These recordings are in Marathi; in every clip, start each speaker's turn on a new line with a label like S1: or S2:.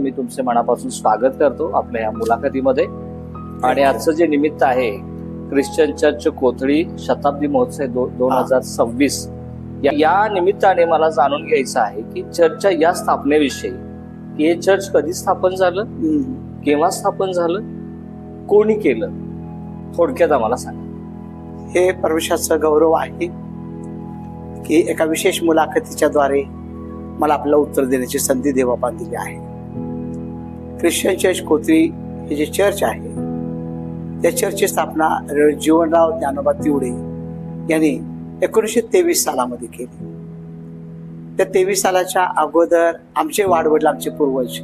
S1: मी तुमचे मनापासून स्वागत करतो आपल्या या मुलाखतीमध्ये. आणि आजचं जे निमित्त आहे ख्रिश्चन चर्च कोथळी शताब्दी महोत्सव 2026 या निमित्ताने मला जाणून घ्यायचं आहे की चर्चच्या या स्थापनेविषयी, की हे चर्च कधी स्थापन झालं, केव्हा स्थापन झालं, कोणी केलं, थोडक्यात आम्हाला सांगा.
S2: हे परमेश्वराचा गौरव आहे की एका विशेष मुलाखतीच्या द्वारे मला आपल्याला उत्तर देण्याची संधी देवापान दिली आहे. ख्रिश्चन चर्च कोथळी हे जे चर्च आहे त्या चर्चची स्थापना जीवनराव ज्ञानोबा तिवडे यांनी 1923 सालामध्ये केली. त्या 23 सालाच्या अगोदर आमचे वाडवडील, आमचे पूर्वज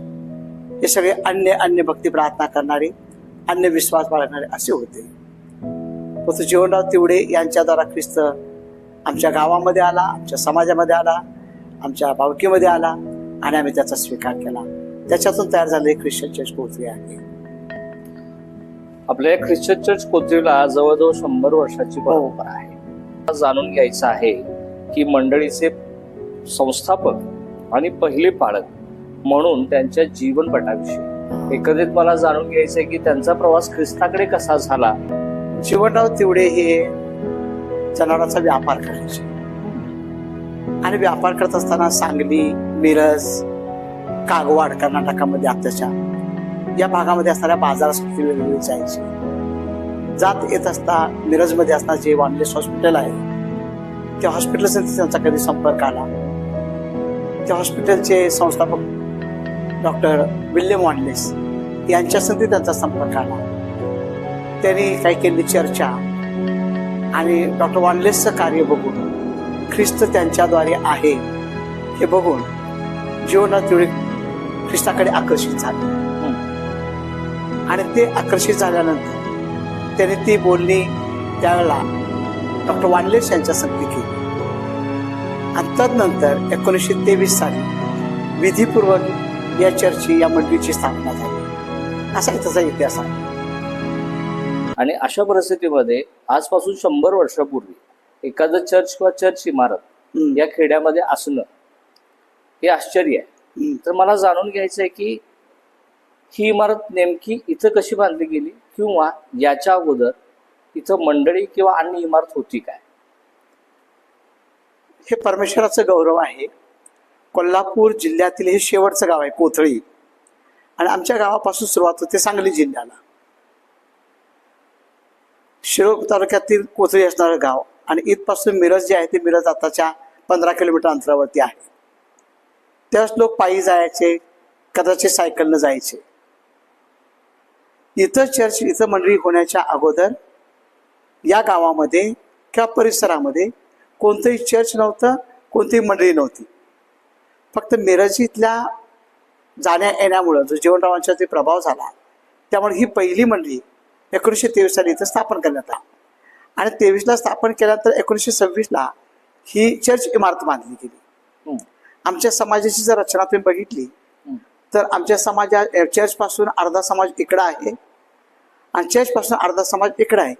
S2: हे सगळे अन्य भक्ती प्रार्थना करणारे, अन्य विश्वास बाळगणारे असे होते. परंतु जीवनराव तिवडे यांच्याद्वारा ख्रिस्त आमच्या गावामध्ये आला, आमच्या समाजामध्ये आला, आमच्या भावकीमध्ये आला आणि आम्ही त्याचा स्वीकार केला. त्याच्यातून तयार झाले ख्रिश्चन चर्च कोथळी आहे.
S1: आपल्या ख्रिश्चन चर्च कोथळीला जवळजवळ 100 वर्षाची परंपरा आहे. जाणून घ्यायचं आहे की मंडळीचे संस्थापक आणि पहिले पालक म्हणून त्यांच्या जीवनपटाविषयी एकत्रित मला जाणून घ्यायचंय की त्यांचा प्रवास ख्रिस्ताकडे कसा झाला.
S2: जीवनराव तिवडे हे जनावरांचा व्यापार करायचे आणि व्यापार करत असताना सांगली, मिरज, कागवाड, कर्नाटकामध्ये आताच्या या भागामध्ये असणाऱ्या बाजारासाठी वेगवेगळे जायचे. जात येत असता मिरजमध्ये असणारे जे वानलेस हॉस्पिटल आहे त्या हॉस्पिटलचा त्यांचा कधी संपर्क आला. त्या हॉस्पिटलचे संस्थापक डॉक्टर विल्यम वानलेस यांच्या संधी त्यांचा संपर्क आला. त्यांनी काही केली चर्चा आणि डॉक्टर वानलेसचं कार्य बघून, ख्रिस्त त्यांच्याद्वारे आहे हे बघून जीवनात तेवढे ख्रिस्ताकडे आकर्षित झाले. आणि ते आकर्षित झाल्यानंतर त्याने ती बोलणी त्यावेळेला डॉक्टर वानलेस यांच्या संगती केली. आणि तदनंतर 1923 साली विधीपूर्वक या चर्चची, या मंडळीची स्थापना झाली. असा त्याचा इतिहास आहे.
S1: आणि अशा परिस्थितीमध्ये आजपासून 100 वर्षापूर्वी एखादं चर्च किंवा चर्च इमारत या खेड्यामध्ये असणं हे आश्चर्य आहे. तर मला जाणून घ्यायचं आहे की ही इमारत नेमकी इथं कशी बांधली गेली, किंवा याच्या अगोदर इथं मंडळी किंवा अन्य इमारत होती काय.
S2: हे परमेश्वराचं गौरव आहे. कोल्हापूर जिल्ह्यातील हे शेवटचं गाव आहे कोथळी. आणि आमच्या गावापासून सुरुवात होते सांगली जिल्ह्याला. शिरोळ तालुक्यातील कोथळी असणारं गाव आणि इथपासून मिरज जे आहे ते मिरज आताच्या 15 किलोमीटर अंतरावरती आहे. त्यावेळेस लोक पायी जायचे, कदाचित सायकलनं जायचे. इथं चर्च, इथं मंडळी होण्याच्या अगोदर या गावामध्ये किंवा परिसरामध्ये कोणतंही चर्च नव्हतं, कोणतीही मंडळी नव्हती. फक्त मिरज इथल्या जाण्या येण्यामुळं जो जीवनरावांचा ते प्रभाव झाला त्यामुळे ही पहिली मंडळी 1923 साली इथं स्थापन करण्यात आली. आणि 23ला स्थापन केल्यानंतर 1926ला ही चर्च इमारत बांधली गेली. आमच्या समाजाची जर रचना तुम्ही बघितली तर आमच्या चर्च पासून अर्धा समाज इकडं आहे आणि चर्च पासून अर्धा समाज इकडं आहे.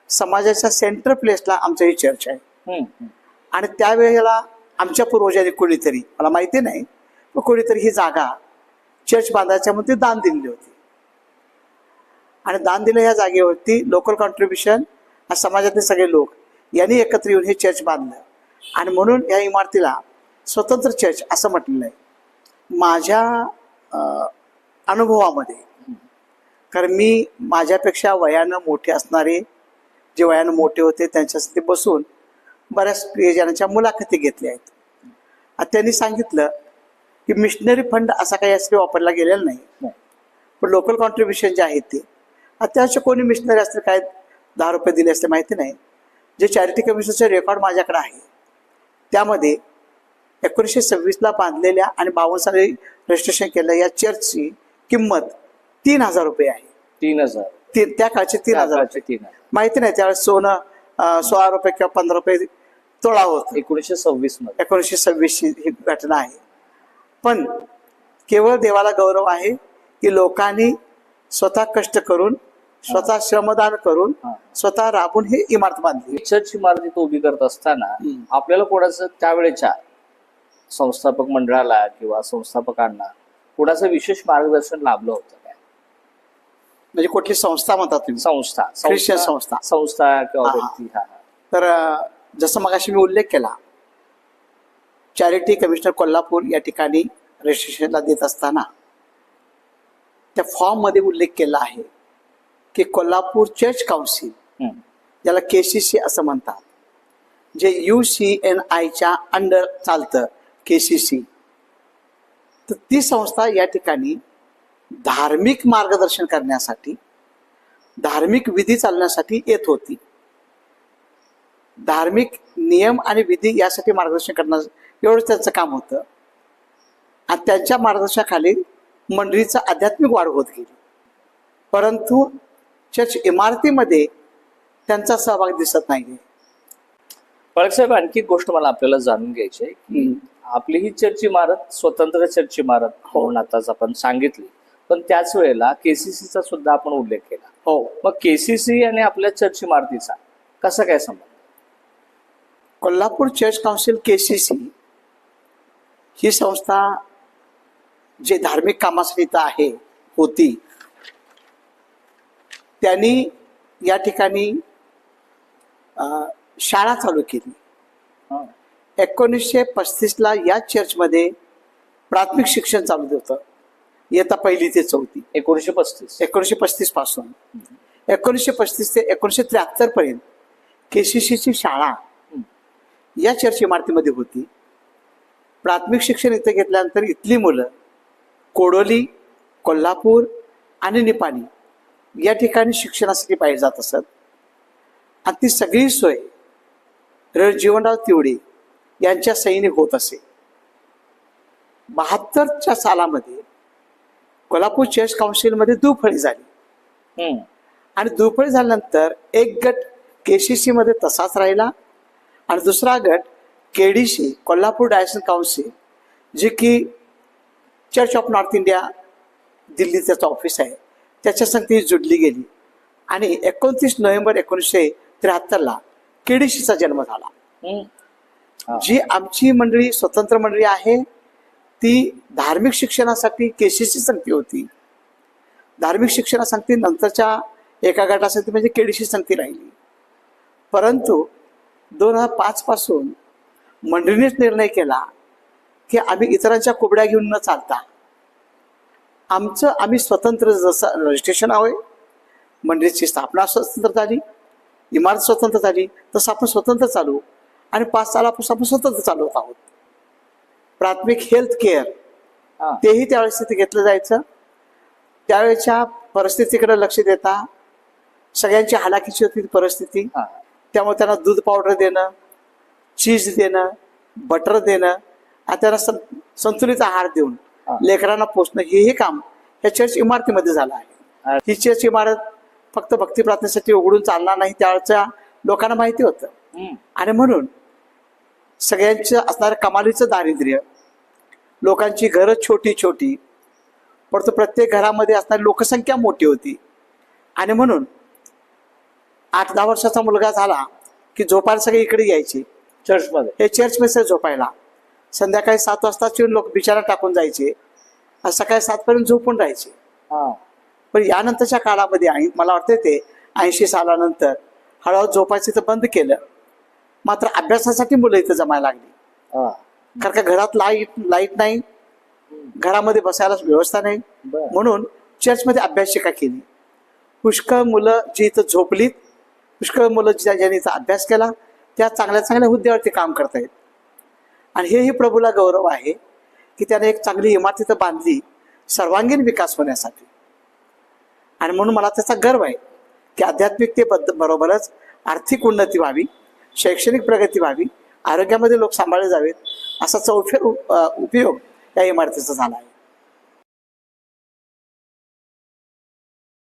S2: समाजाच्या सेंटर प्लेसला आमचं हे चर्च आहे. आणि त्यावेळेला आमच्या पूर्वजांनी कोणीतरी, मला माहिती नाही, पण कोणीतरी ही जागा चर्च बांधायच्या म्हणून ती दान दिलेली होती. आणि दान दिलं ह्या जागेवरती लोकल कॉन्ट्रीब्युशन, समाजातले सगळे लोक यांनी एकत्र येऊन हे चर्च बांधलं. आणि म्हणून या इमारतीला स्वतंत्र चर्च असं म्हटलेलं आहे. माझ्या अनुभवामध्ये, कारण मी माझ्यापेक्षा वयानं मोठे असणारे, जे वयानं मोठे होते त्यांच्यासाठी बसून बऱ्याच प्रियजनांच्या मुलाखती घेतल्या आहेत. त्यांनी सांगितलं की मिशनरी फंड असा काही असं वापरला गेलेला नाही, पण लोकल कॉन्ट्रीब्युशन जे आहेत ते त्याचे कोणी मिशनरी असतील, काय 10 रुपये दिले असते माहिती नाही. जे चॅरिटी कमिशनचे रेकॉर्ड माझ्याकडे आहे त्यामध्ये 1926ला बांधलेल्या आणि 52 साली रजिस्ट्रेशन केलं या चर्चची किंमत 3000 रुपये आहे.
S1: 3000
S2: त्या काळचे 3000 माहिती नाही. त्यावेळेस सोनं 16 रुपये किंवा 15 रुपये तोळा होत. 1926 ही घटना आहे. पण केवळ देवाला गौरव आहे की लोकांनी स्वतः कष्ट करून, स्वतः श्रमदान करून, स्वतः राबून हे इमारत बांधली.
S1: चर्च इमारतीत उभी करत असताना आपल्याला कोणाचं त्यावेळेच्या संस्थापक मंडळाला किंवा संस्थापकांना कुणाचं विशेष मार्गदर्शन लाभलं होतं काय?
S2: म्हणजे कुठली संस्था म्हणतात तुम्ही?
S1: संस्था
S2: ख्रिश्चन संस्था.
S1: संस्था किंवा
S2: हा, हा.
S1: व्यक्ती. हा, हा.
S2: तर जसं मगाशी मी उल्लेख केला, चॅरिटी कमिशनर कोल्हापूर या ठिकाणी रजिस्ट्रेशनला देत असताना त्या फॉर्म मध्ये उल्लेख केला आहे की कोल्हापूर चर्च काउन्सिल,
S1: हम्म.
S2: ज्याला KCC असं म्हणतात, जे UCNIच्या अंडर चालतं, KCC, तर ती संस्था या ठिकाणी धार्मिक मार्गदर्शन करण्यासाठी, धार्मिक विधी चालण्यासाठी येत होती. धार्मिक नियम आणि विधी यासाठी मार्गदर्शन करणं एवढंच त्यांचं काम होतं. आणि त्यांच्या मार्गदर्शनाखाली मंडळीचं आध्यात्मिक वाढ होत गेली. परंतु चर्च इमारतीमध्ये त्यांचा सहभाग दिसत नाही.
S1: पळक साहेब, आणखी एक गोष्ट मला आपल्याला जाणून घ्यायची आहे की आपली ही चर्च इमारत स्वतंत्र चर्च इमारत म्हणून आताच आपण सांगितली, पण त्याच वेळेला KCCचा सुद्धा आपण उल्लेख केला.
S2: हो.
S1: मग KCC आणि आपल्या चर्च इमारतीचा कसा काय संबंध?
S2: कोल्हापूर चर्च काउन्सिल KCC ही संस्था जे धार्मिक कामासाठी इथं आहे होती, त्यांनी या ठिकाणी शाळा चालू केली. 1935ला या चर्चमध्ये प्राथमिक शिक्षण चालू होतं, इयत्ता 1ली ते 4थी. 1935 पासून 1935 ते 1973 पर्यंत KCCची शाळा या चर्च इमारतीमध्ये होती. प्राथमिक शिक्षण इथे घेतल्यानंतर इथली मुलं कोडोली, कोल्हापूर आणि निपाणी या ठिकाणी शिक्षणासाठी बाहेर जात असत. आणि ती सगळी सोय जीवनराव तिवडे यांच्या सहीने होत असे. 72च्या सालामध्ये कोल्हापूर चर्च काउन्सिलमध्ये दुफळी झाली. आणि दुफळी झाल्यानंतर एक गट KCC मध्ये तसाच राहिला आणि दुसरा गट KDC, कोल्हापूर डायसेस काउन्सिल, जे की church of north India Delhi त्याचं ऑफिस आहे, त्याच्या संगती जुडली गेली. आणि 29 नोव्हेंबर 1973ला KDCचा जन्म झाला. जी आमची मंडळी स्वतंत्र मंडळी आहे ती धार्मिक शिक्षणासाठी KCC संगती होती. धार्मिक शिक्षणासाठी नंतरच्या एका गटासाठी म्हणजे KDC संगती राहिली. परंतु 2005 पासून मंडळीनेच निर्णय केला की आम्ही इतरांच्या कोबड्या घेऊन न चालता आम्ही स्वतंत्र, जसं रजिस्ट्रेशन आहे, मंडळीची स्थापना स्वतंत्र झाली, इमारत स्वतंत्र झाली, तसं आपण स्वतंत्र चालू. आणि 5 सालापासून आपण स्वतंत्र चालवत आहोत. प्राथमिक हेल्थ केअर तेही त्यावेळेस तिथे घेतलं जायचं. त्यावेळेच्या परिस्थितीकडे लक्ष देता सगळ्यांची हालाकीची होती परिस्थिती, त्यामुळे त्यांना दूध पावडर देणं, चीज देणं, बटर देणं, आणि त्यांना संतुलित आहार देऊन लेकरांना पोचणं, हेही काम या चर्च इमारतीमध्ये झालं आहे. ही चर्च इमारत फक्त भक्ती प्रार्थनेसाठी उघडून चालणार नाही, त्यावेळच्या लोकांना माहिती होतं. आणि म्हणून सगळ्यांचं असणारं कमालीचं दारिद्र्य, लोकांची घरं छोटी छोटी, परंतु प्रत्येक घरामध्ये असणारी लोकसंख्या मोठी होती. आणि म्हणून 8-10 वर्षाचा मुलगा झाला की झोपायला सगळे इकडे यायचे चर्चमध्ये. हे चर्चमध्ये झोपायला संध्याकाळी 7 वाजताच लोक बिचारा टाकून जायचे आणि सकाळी 7 पर्यंत झोपून राहायचे. पण यानंतरच्या काळामध्ये मला वाटतं ते 80 सालानंतर हळूहळू झोपायचं तर बंद केलं. मात्र अभ्यासासाठी मुलं इथं जमायला लागली. कारण का घरात लाईट नाही, घरामध्ये बसायला व्यवस्था नाही, म्हणून चर्चमध्ये अभ्यासिका केली. पुष्कळ मुलं जी इथं झोपलीत, पुष्कळ मुलं ज्यांनी इथं अभ्यास केला, त्या चांगल्या चांगल्या हुद्द्यावरती काम करतायत. आणि हेही प्रभूला गौरव आहे की त्याने एक चांगली इमारत इथं बांधली सर्वांगीण विकास होण्यासाठी. आणि म्हणून मला त्याचा गर्व आहे की आध्यात्मिकतेबरोबरच आर्थिक उन्नती व्हावी, शैक्षणिक प्रगती व्हावी, आरोग्यामध्ये लोक सांभाळले जावेत, असा चौफेर उपयोग या इमारतीचा झाला आहे.